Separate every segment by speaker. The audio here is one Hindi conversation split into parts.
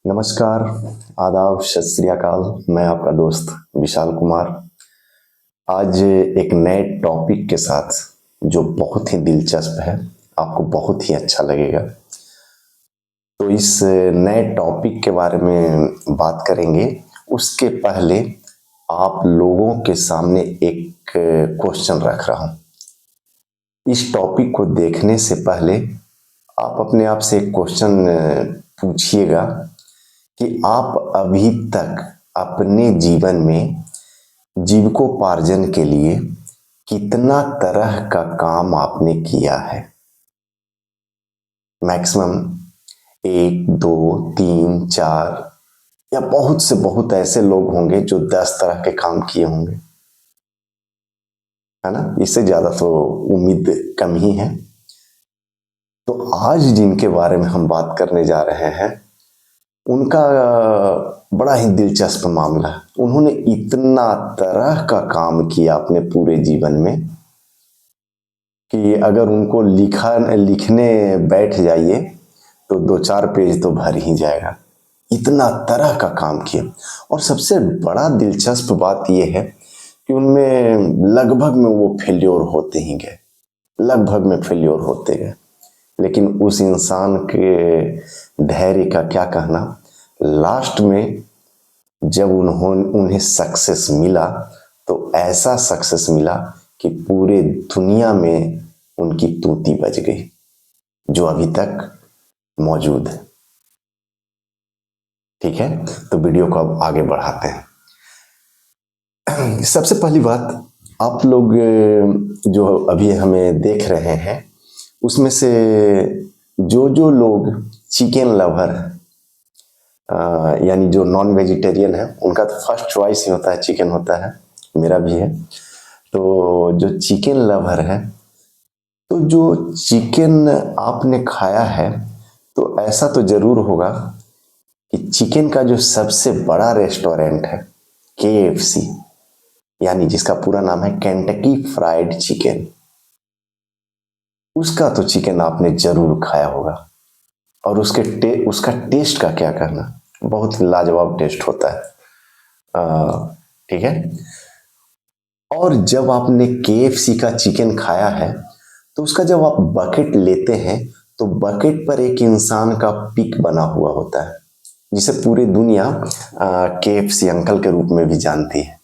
Speaker 1: नमस्कार, आदाब, सत श्री अकाल। मैं आपका दोस्त विशाल कुमार आज एक नए टॉपिक के साथ जो बहुत ही दिलचस्प है, आपको बहुत ही अच्छा लगेगा। तो इस नए टॉपिक के बारे में बात करेंगे। उसके पहले आप लोगों के सामने एक क्वेश्चन रख रहा हूं। इस टॉपिक को देखने से पहले आप अपने आप से एक क्वेश्चन पूछिएगा कि आप अभी तक अपने जीवन में जीविकोपार्जन के लिए कितना तरह का काम आपने किया है। मैक्सिमम 1, 2, 3, 4 या बहुत से बहुत ऐसे लोग होंगे जो 10 तरह के काम किए होंगे, है ना। इससे ज्यादा तो उम्मीद कम ही है। तो आज जिनके बारे में हम बात करने जा रहे हैं उनका बड़ा ही दिलचस्प मामला है। उन्होंने इतना तरह का काम किया अपने पूरे जीवन में कि अगर उनको लिखने बैठ जाइए तो 2-4 पेज तो भर ही जाएगा। इतना तरह का काम किया। और सबसे बड़ा दिलचस्प बात यह है कि उनमें लगभग में वो फेल्योर होते ही गए, लगभग में फेल्योर होते गए। लेकिन उस इंसान के धैर्य का क्या कहना। लास्ट में जब उन्हें सक्सेस मिला तो ऐसा सक्सेस मिला कि पूरे दुनिया में उनकी तूती बज गई, जो अभी तक मौजूद है। ठीक है, तो वीडियो को अब आगे बढ़ाते हैं। सबसे पहली बात, आप लोग जो अभी हमें देख रहे हैं उसमें से जो लोग चिकन लवर यानी जो नॉन वेजिटेरियन है, उनका तो फर्स्ट चॉइस ही होता है चिकन होता है, मेरा भी है। तो जो चिकन लवर है, तो जो चिकन आपने खाया है तो ऐसा तो जरूर होगा कि चिकन का जो सबसे बड़ा रेस्टोरेंट है KFC, यानी जिसका पूरा नाम है केंटकी फ्राइड चिकन, उसका तो चिकन आपने जरूर खाया होगा। और उसका टेस्ट का क्या कहना, बहुत लाजवाब टेस्ट होता है। ठीक है। और जब आपने KFC का चिकन खाया है तो उसका जब आप बकेट लेते हैं तो बकेट पर एक इंसान का पिक बना हुआ होता है, जिसे पूरी दुनिया KFC अंकल के रूप में भी जानती है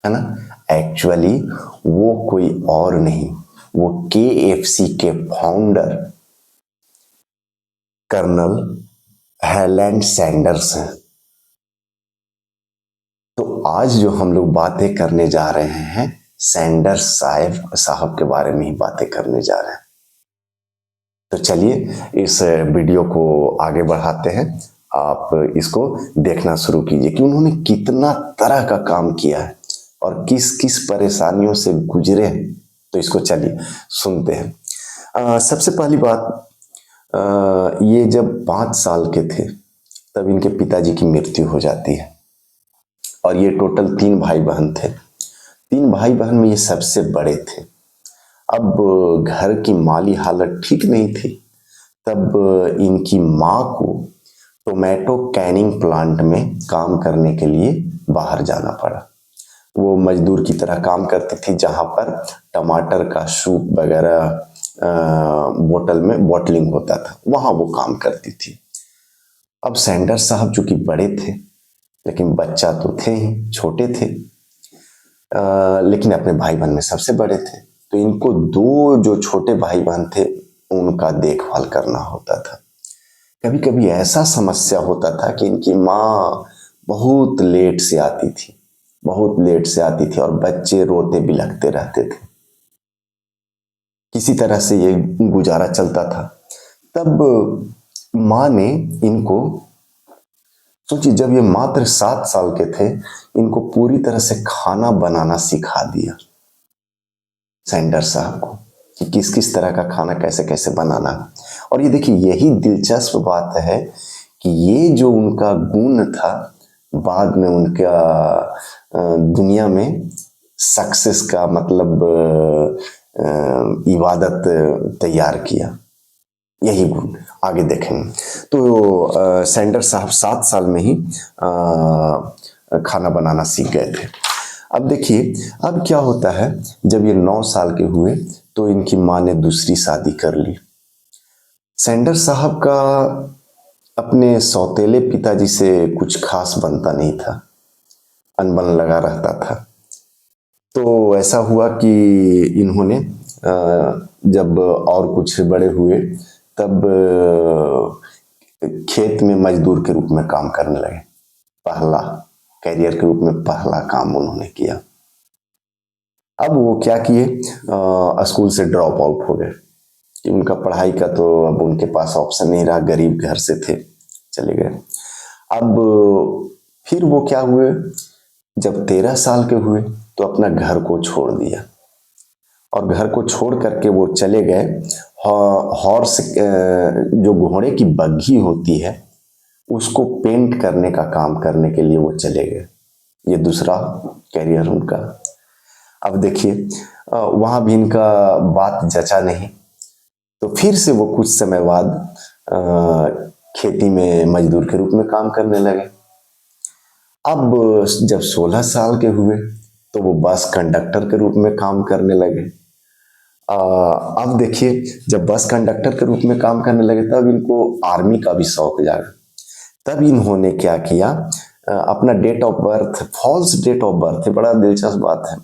Speaker 1: ना। एक्चुअली वो कोई और नहीं, वो KFC के फाउंडर कर्नल हैलैंड सैंडर्स हैं। तो आज जो हम लोग बातें करने जा रहे हैं सैंडर्स साहब के बारे में ही बातें करने जा रहे हैं। तो चलिए इस वीडियो को आगे बढ़ाते हैं। आप इसको देखना शुरू कीजिए कि उन्होंने कितना तरह का काम किया है और किस किस परेशानियों से गुजरे हैं। तो इसको चलिए सुनते हैं। सबसे पहली बात, ये जब 5 साल के थे तब इनके पिताजी की मृत्यु हो जाती है। और ये टोटल 3 भाई बहन थे। 3 भाई बहन में ये सबसे बड़े थे। अब घर की माली हालत ठीक नहीं थी, तब इनकी माँ को टोमेटो कैनिंग प्लांट में काम करने के लिए बाहर जाना पड़ा। वो मजदूर की तरह काम करती थी, जहाँ पर टमाटर का सूप वगैरह बोतल में बॉटलिंग होता था, वहाँ वो काम करती थी। अब सैंडर्स साहब चूंकि बड़े थे, लेकिन बच्चा तो थे ही, छोटे थे, लेकिन अपने भाई बहन में सबसे बड़े थे। तो इनको 2 जो छोटे भाई बहन थे उनका देखभाल करना होता था। कभी कभी ऐसा समस्या होता था कि इनकी माँ बहुत लेट से आती थी, बहुत लेट से आती थी और बच्चे रोते बिलखते रहते थे। किसी तरह से ये गुजारा चलता था। तब माँ ने इनको, सोचिए जब ये मात्र 7 साल के थे, इनको पूरी तरह से खाना बनाना सिखा दिया सैंडर्स साहब को कि किस किस तरह का खाना कैसे कैसे बनाना। और ये देखिए, यही दिलचस्प बात है कि ये जो उनका गुण था बाद में उनका दुनिया में सक्सेस का मतलब इबादत तैयार किया। यही गुण आगे देखेंगे। तो सैंडर्स साहब 7 साल में ही खाना बनाना सीख गए थे। अब देखिए, अब क्या होता है, जब ये 9 साल के हुए तो इनकी माँ ने दूसरी शादी कर ली। सैंडर्स साहब का अपने सौतेले पिताजी से कुछ खास बनता नहीं था, अनबन लगा रहता था। तो ऐसा हुआ कि इन्होंने जब और कुछ बड़े हुए तब खेत में मजदूर के रूप में काम करने लगे। पहला करियर के रूप में पहला काम उन्होंने किया। अब वो क्या किए, स्कूल से ड्रॉप आउट हो गए कि उनका पढ़ाई का तो अब उनके पास ऑप्शन नहीं रहा, गरीब घर से थे, चले गए। अब फिर वो क्या हुए, जब 13 साल के हुए तो अपना घर को छोड़ दिया और घर को छोड़ करके वो चले गए हॉर्स, जो घोड़े की बग्घी होती है उसको पेंट करने का काम करने के लिए वो चले गए। ये दूसरा कैरियर उनका। अब देखिए, वहां भी इनका बात जचा नहीं, तो फिर से वो कुछ समय बाद खेती में मजदूर के रूप में काम करने लगे। अब जब 16 साल के हुए तो वो बस कंडक्टर के रूप में काम करने लगे। अब देखिए, जब बस कंडक्टर के रूप में काम करने लगे तब इनको आर्मी का भी शौक जागा। तब इन्होंने क्या किया, अपना date of birth, false date of birth है, बड़ा दिलचस्प बात है,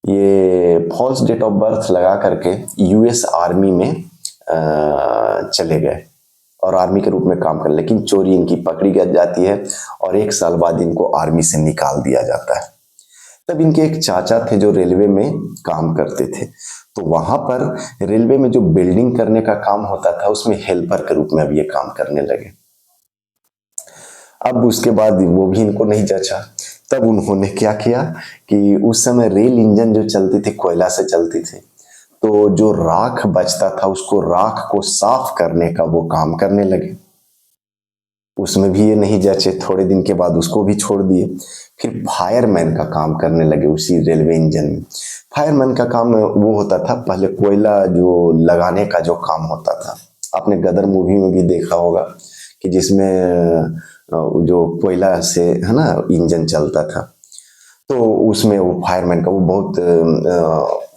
Speaker 1: ये फॉल्स डेट ऑफ बर्थ लगा करके यूएस आर्मी में चले गए और आर्मी के रूप में काम कर, लेकिन चोरी इनकी पकड़ी जाती है और 1 साल बाद इनको आर्मी से निकाल दिया जाता है। तब इनके एक चाचा थे जो रेलवे में काम करते थे, तो वहां पर रेलवे में जो बिल्डिंग करने का काम होता था उसमें हेल्पर के रूप में अब ये काम करने लगे। अब उसके बाद वो भी इनको नहीं जचा। तब उन्होंने क्या किया कि उस समय रेल इंजन जो चलती थी कोयला से चलती थी, तो जो राख बचता था उसको, राख को साफ करने का वो काम करने लगे। उसमें भी ये नहीं जचे, थोड़े दिन के बाद उसको भी छोड़ दिए। फिर फायरमैन का काम करने लगे उसी रेलवे इंजन में। फायरमैन का काम वो होता था, पहले कोयला जो लगाने का जो काम होता था, आपने गदर मूवी में भी देखा होगा कि जिसमें जो कोयला से है ना इंजन चलता था, तो उसमें वो फायरमैन का वो बहुत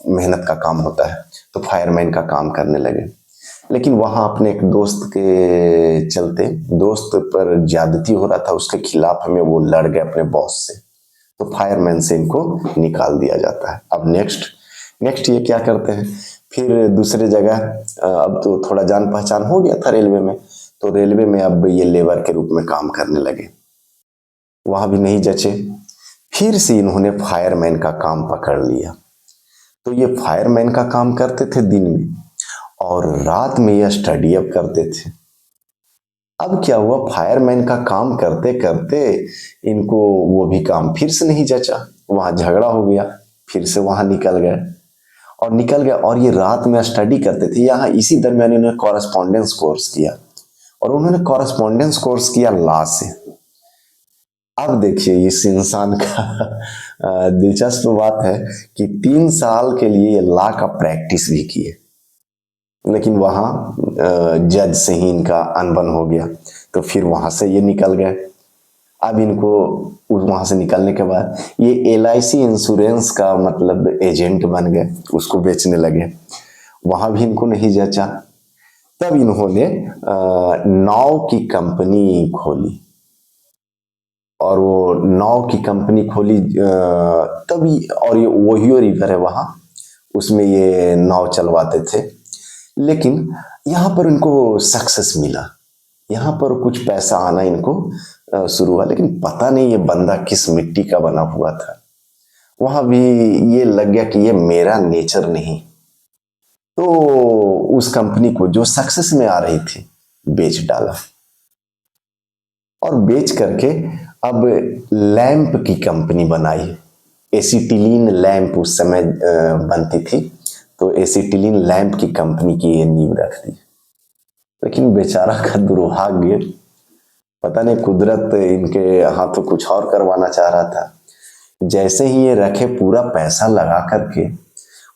Speaker 1: मेहनत का काम होता है, तो फायरमैन का काम करने लगे। लेकिन वहां अपने एक दोस्त के चलते, दोस्त पर ज्यादती हो रहा था, उसके खिलाफ हमें वो लड़ गए अपने बॉस से, तो फायरमैन से इनको निकाल दिया जाता है। अब नेक्स्ट ये क्या करते हैं, फिर दूसरे जगह, अब तो थोड़ा जान पहचान हो गया था रेलवे में, तो रेलवे में अब ये लेबर के रूप में काम करने लगे। वहां भी नहीं जचे, फिर से इन्होंने फायरमैन का काम पकड़ लिया। तो ये फायरमैन का काम करते थे दिन में और रात में ये स्टडी अप करते थे। अब क्या हुआ, फायरमैन का काम करते करते इनको वो भी काम फिर से नहीं जचा, वहां झगड़ा हो गया, फिर से वहां निकल गए और ये रात में स्टडी करते थे। यहाँ इसी दरमियान इन्होंने कॉरेस्पॉन्डेंस कोर्स किया और उन्होंने कॉरेस्पॉन्डेंस कोर्स किया लॉ से। अब देखिए इस इंसान का दिलचस्प बात है कि 3 साल के लिए ये लॉ का प्रैक्टिस भी किए, लेकिन वहां जज से ही इनका अनबन हो गया, तो फिर वहां से ये निकल गए। अब इनको वहां से निकलने के बाद ये LIC इंश्योरेंस का मतलब एजेंट बन गए, उसको बेचने लगे, वहां भी इनको नहीं जचा। तब इन्होंने नाव की कंपनी खोली और वो नाव की कंपनी खोली तभी, और ये वही रिवर है वहां, उसमें ये नाव चलवाते थे। लेकिन यहाँ पर इनको सक्सेस मिला, यहाँ पर कुछ पैसा आना इनको शुरू हुआ, लेकिन पता नहीं ये बंदा किस मिट्टी का बना हुआ था। वहां भी ये लग गया कि ये मेरा नेचर नहीं, तो उस कंपनी को जो सक्सेस में आ रही थी बेच डाला और बेच करके अब लैंप की कंपनी बनाई। एसिटिलीन लैंप उस समय बनती थी, तो एसिटिलीन लैंप की कंपनी की ये नींव रख दी। लेकिन बेचारा का दुर्भाग्य, पता नहीं कुदरत इनके हाथों कुछ और करवाना चाह रहा था। जैसे ही ये रखे पूरा पैसा लगा करके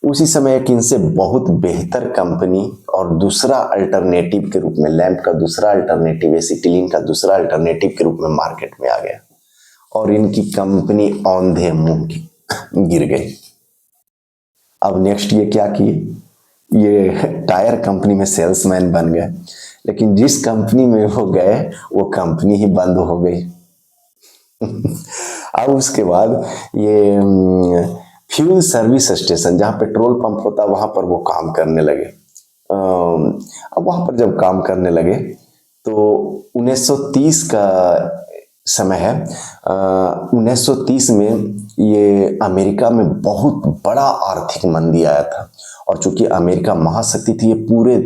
Speaker 1: उसी समय एक इनसे बहुत बेहतर कंपनी और दूसरा अल्टरनेटिव के रूप में, लैंप का दूसरा अल्टरनेटिव, एसिटिलीन का दूसरा अल्टरनेटिव के रूप में मार्केट में आ गया और इनकी कंपनी औंधे मुंह की गिर गई। अब नेक्स्ट ये क्या किए, ये टायर कंपनी में सेल्समैन बन गए, लेकिन जिस कंपनी में वो गए वो कंपनी ही बंद हो गई। अब उसके बाद ये फ्यूल सर्विस स्टेशन, जहाँ पेट्रोल पंप होता है, वहां पर वो काम करने लगे। अब वहां पर जब काम करने लगे तो 1930 का समय है। 1930 में ये अमेरिका में बहुत बड़ा आर्थिक मंदी आया था और चूंकि अमेरिका महाशक्ति थी, ये पूरे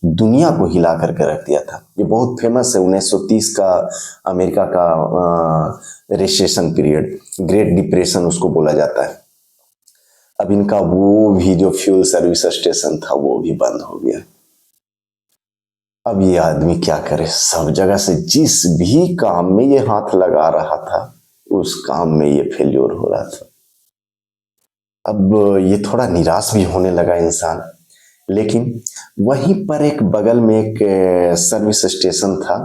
Speaker 1: दुनिया को हिला करके रख दिया था। ये बहुत फेमस है 1930 का अमेरिका का रिसेशन पीरियड, ग्रेट डिप्रेशन उसको बोला जाता है। अब इनका वो भी जो फ्यूल सर्विस स्टेशन था वो भी बंद हो गया। अब ये आदमी क्या करे, सब जगह से जिस भी काम में ये हाथ लगा रहा था उस काम में ये फेल्योर हो रहा था। अब ये थोड़ा निराश भी होने लगा इंसान, लेकिन वहीं पर एक बगल में एक सर्विस स्टेशन था,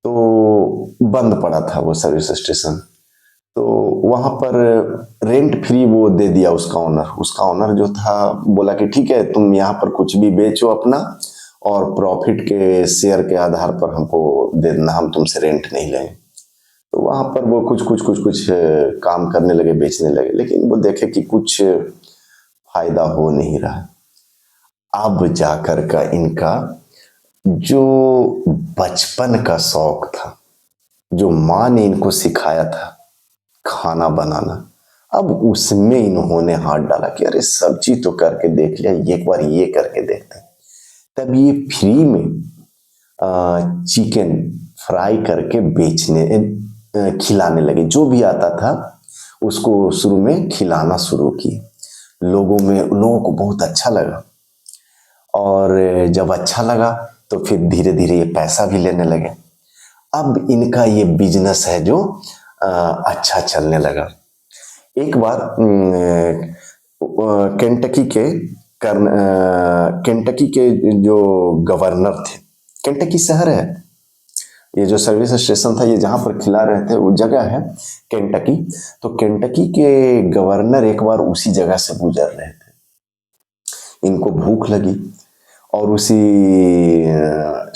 Speaker 1: तो बंद पड़ा था वो सर्विस स्टेशन। तो वहां पर रेंट फ्री वो दे दिया उसका ओनर जो था, बोला कि ठीक है तुम यहाँ पर कुछ भी बेचो अपना और प्रॉफिट के शेयर के आधार पर हमको दे देना, हम तुमसे रेंट नहीं लेंगे। तो वहां पर वो कुछ काम करने लगे, बेचने लगे, लेकिन वो देखे कि कुछ फायदा हो नहीं रहा। अब जाकर का इनका जो बचपन का शौक था, जो माँ ने इनको सिखाया था खाना बनाना, अब उसमें इन्होंने हाथ डाला कि अरे सब्जी तो करके देख लिया, एक बार ये करके देखते हैं। तब ये फ्री में चिकन फ्राई करके खिलाने लगे। जो भी आता था उसको शुरू में खिलाना शुरू किए। लोगों को बहुत अच्छा लगा और जब अच्छा लगा तो फिर धीरे धीरे ये पैसा भी लेने लगे। अब इनका ये बिजनेस है जो अच्छा चलने लगा। एक बार केंटकी के जो गवर्नर थे, केंटकी शहर है, ये जो सर्विस स्टेशन था ये जहां पर खिला रहे थे वो जगह है केंटकी। तो केंटकी के गवर्नर एक बार उसी जगह से गुजर रहे थे, इनको भूख लगी और उसी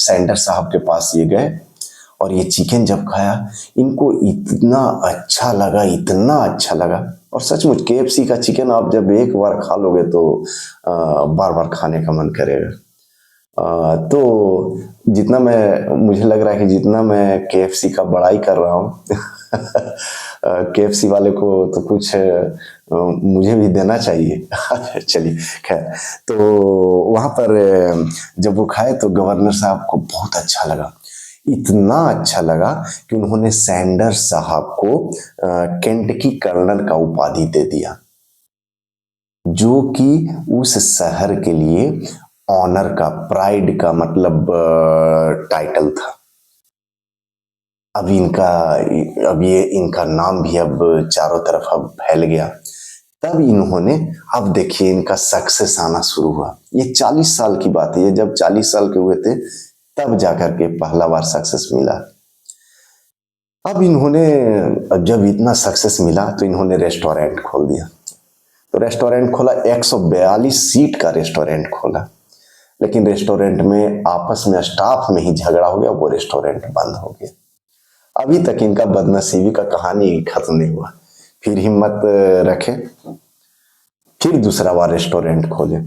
Speaker 1: सैंडर साहब के पास ये गए और ये चिकन जब खाया इनको इतना अच्छा लगा, इतना अच्छा लगा। और सचमुच केएफसी का चिकन आप जब एक बार खा लोगे तो बार बार खाने का मन करेगा। तो मुझे लग रहा है कि जितना मैं केएफसी का बड़ाई कर रहा हूँ केएफसी वाले को तो कुछ मुझे भी देना चाहिए। चलिए खैर, तो वहां पर जब वो खाए तो गवर्नर साहब को बहुत अच्छा लगा, इतना अच्छा लगा कि उन्होंने सैंडर्स साहब को केंटकी कर्नल का उपाधि दे दिया, जो कि उस शहर के लिए ऑनर का, प्राइड का मतलब टाइटल था। अब ये इनका नाम भी अब चारों तरफ अब फैल गया। तब इन्होंने, अब देखिए इनका सक्सेस आना शुरू हुआ। ये 40 साल की बात है, ये जब 40 साल के हुए थे तब जाकर के पहला बार सक्सेस मिला। अब जब इतना सक्सेस मिला तो इन्होंने रेस्टोरेंट खोल दिया। तो रेस्टोरेंट खोला, 142 सीट का रेस्टोरेंट खोला, लेकिन रेस्टोरेंट में आपस में स्टाफ में ही झगड़ा हो गया, वो रेस्टोरेंट बंद हो गया। अभी तक इनका बदनसीबी का कहानी खत्म नहीं हुआ। फिर हिम्मत रखे, फिर दूसरा बार रेस्टोरेंट खोले।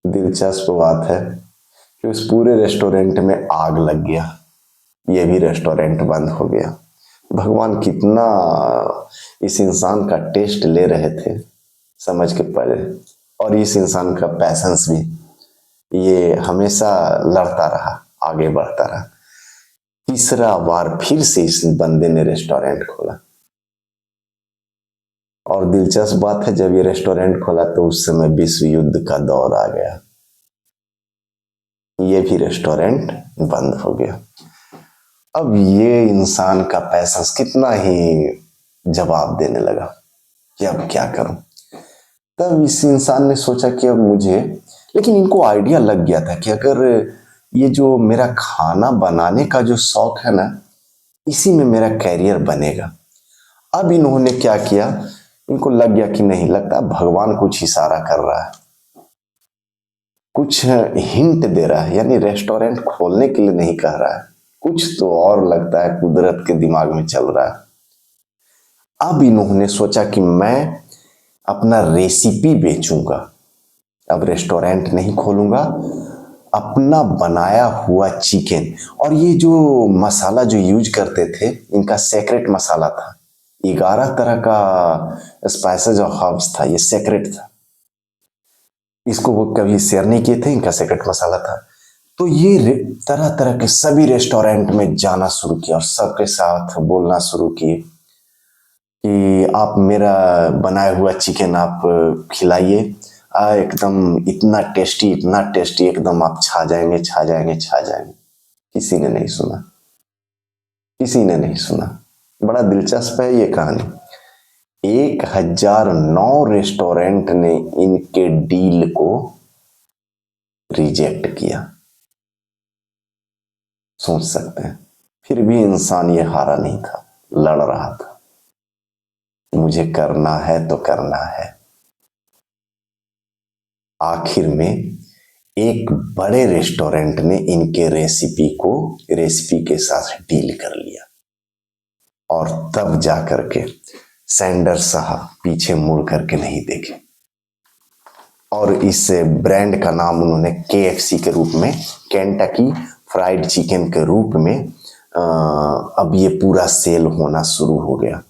Speaker 1: दिलचस्प बात है कि उस पूरे रेस्टोरेंट में आग लग गया, ये भी रेस्टोरेंट बंद हो गया। भगवान कितना इस इंसान का टेस्ट ले रहे थे समझ के परे, और इस इंसान का पैशंस भी, ये हमेशा लड़ता रहा, आगे बढ़ता रहा। तीसरा बार फिर से इस बंदे ने रेस्टोरेंट खोला, और दिलचस्प बात है जब ये रेस्टोरेंट खोला तो उस समय विश्व युद्ध का दौर आ गया, ये भी रेस्टोरेंट बंद हो गया। अब ये इंसान का पैसा कितना ही जवाब देने लगा कि अब क्या करूं। तब इस इंसान ने सोचा कि अब मुझे, लेकिन इनको आइडिया लग गया था कि अगर ये जो मेरा खाना बनाने का जो शौक है ना, इसी में मेरा कैरियर बनेगा। अब इन्होंने क्या किया, इनको लग गया कि नहीं, लगता भगवान कुछ इशारा कर रहा है, कुछ हिंट दे रहा है, यानी रेस्टोरेंट खोलने के लिए नहीं कह रहा है, कुछ तो और लगता है कुदरत के दिमाग में चल रहा है। अब इन्होंने सोचा कि मैं अपना रेसिपी बेचूंगा, अब रेस्टोरेंट नहीं खोलूंगा, अपना बनाया हुआ चिकन। और ये जो मसाला जो यूज करते थे, इनका सेक्रेट मसाला था, 11 तरह का स्पाइसेस और हर्ब्स था, ये सेक्रेट था, इसको वो कभी शेयर नहीं किए थे, इनका सेक्रेट मसाला था। तो ये तरह तरह के सभी रेस्टोरेंट में जाना शुरू किया और सबके साथ बोलना शुरू किए कि आप मेरा बनाया हुआ चिकन आप खिलाइए, एकदम इतना टेस्टी, एकदम आप छा जाएंगे, छा जाएंगे, छा जाएंगे। किसी ने नहीं सुना, किसी ने नहीं सुना। बड़ा दिलचस्प है ये कहानी। 1009 रेस्टोरेंट ने इनके डील को रिजेक्ट किया। सोच सकते हैं, फिर भी इंसान ये हारा नहीं था, लड़ रहा था, मुझे करना है तो करना है। आखिर में एक बड़े रेस्टोरेंट ने इनके रेसिपी के साथ डील कर लिया, और तब जाकर के सैंडर्स साहब पीछे मुड़ करके नहीं देखे, और इस ब्रांड का नाम उन्होंने KFC के रूप में, केंटकी फ्राइड चिकन के रूप में अब ये पूरा सेल होना शुरू हो गया,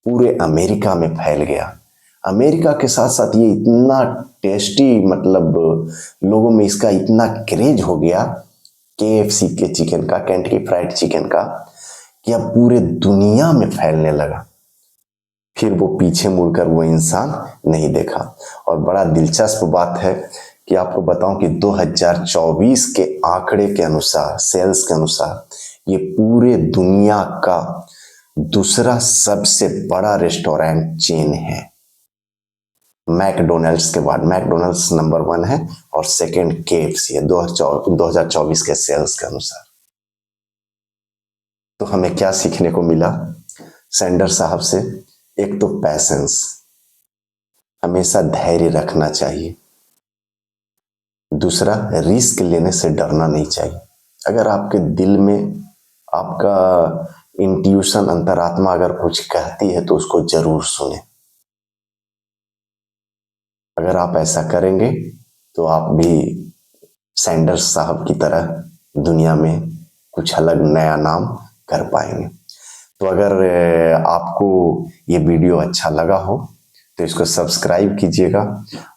Speaker 1: पूरे अमेरिका में फैल गया। अमेरिका के साथ साथ ये इतना टेस्टी, मतलब लोगों में इसका इतना क्रेज हो गया KFC के चिकन का, केंटकी फ्राइड चिकन का, कि अब पूरे दुनिया में फैलने लगा। फिर वो पीछे मुड़कर वो इंसान नहीं देखा। और बड़ा दिलचस्प बात है कि आपको बताऊं कि 2024 के आंकड़े के अनुसार, सेल्स के अनुसार, ये पूरे दुनिया का दूसरा सबसे बड़ा रेस्टोरेंट चेन है। मैकडोनल्ड्स के बाद मैकडोनल्ड्स नंबर 1 है और सेकंड KFC है 2024 के सेल्स के अनुसार। तो हमें क्या सीखने को मिला सैंडर्स साहब से? एक तो पैशंस, हमेशा धैर्य रखना चाहिए। दूसरा, रिस्क लेने से डरना नहीं चाहिए। अगर आपके दिल में आपका इंट्यूशन, अंतरात्मा अगर कुछ कहती है तो उसको जरूर सुने। अगर आप ऐसा करेंगे तो आप भी सैंडर्स साहब की तरह दुनिया में कुछ अलग नया नाम कर पाएंगे। तो अगर आपको ये वीडियो अच्छा लगा हो तो इसको सब्सक्राइब कीजिएगा,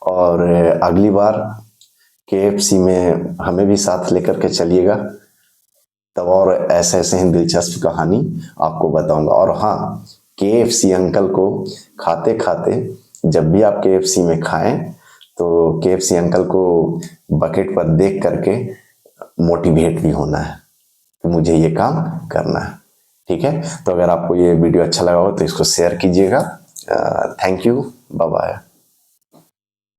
Speaker 1: और अगली बार KFC में हमें भी साथ लेकर के चलिएगा, तब और ऐसे ऐसे ही दिलचस्प कहानी आपको बताऊंगा। और हाँ, KFC अंकल को खाते खाते, जब भी आप KFC में खाएं तो KFC अंकल को बकेट पर देख करके मोटिवेट भी होना है कि मुझे ये काम करना है। ठीक है, तो अगर आपको ये वीडियो अच्छा लगा हो तो इसको शेयर कीजिएगा। Thank you, bye bye.